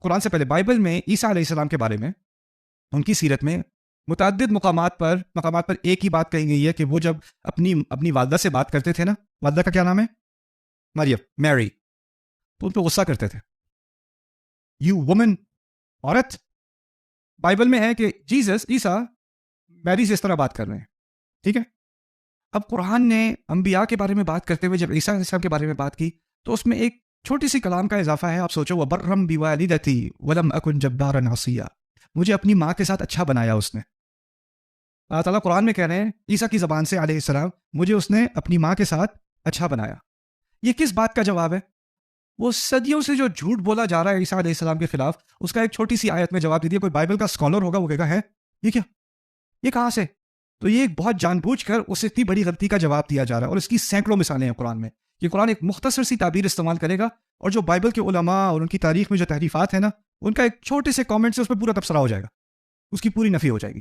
قرآن سے پہلے بائبل میں عیسیٰ علیہ السلام کے بارے میں، ان کی سیرت میں متعدد مقامات پر ایک ہی بات کہی گئی ہے کہ وہ جب اپنی والدہ سے بات کرتے تھے نا، والدہ کا کیا نام ہے؟ مریم، میری، تو ان پہ غصہ کرتے تھے. یو وومن، عورت. بائبل میں ہے کہ عیسیٰ میری سے اس طرح بات کر رہے ہیں. ٹھیک ہے. اب قرآن نے انبیاء کے بارے میں بات کرتے ہوئے جب عیسیٰ علیہ السلام کے بارے میں بات کی تو اس میں ایک چھوٹی سی کلام کا اضافہ ہے. آپ سوچو، وَبَرًّا بِوَالِدَتِي وَلَمْ أَكُنْ جَبَّارًا عَصِيًّا، مجھے اپنی ماں کے ساتھ اچھا بنایا اس نے. اللہ تعالیٰ قرآن میں کہہ رہے ہیں عیسیٰ کی زبان سے علیہ السلام، مجھے اس نے اپنی ماں کے ساتھ اچھا بنایا. یہ کس بات کا جواب ہے؟ وہ صدیوں سے جو جھوٹ بولا جا رہا ہے عیسیٰ علیہ السلام کے خلاف، اس کا ایک چھوٹی سی آیت میں جواب دے دیا. کوئی بائبل کا اسکالر ہوگا وہ کہے گا ہے یہ کیا، یہ کہاں سے؟ تو یہ ایک بہت جان بوجھ کر اس اتنی بڑی غلطی کا جواب دیا جا رہا ہے. اور اس کی سینکڑوں مثالیں ہیں قرآن میں کہ قرآن ایک مختصر سی تعبیر استعمال کرے گا اور جو بائبل کے علماء اور ان کی تاریخ میں جو تحریفات ہیں نا، ان کا ایک چھوٹے سے کامنٹ سے اس پہ پورا تبصرہ ہو جائے گا، اس کی پوری نفی ہو جائے گی.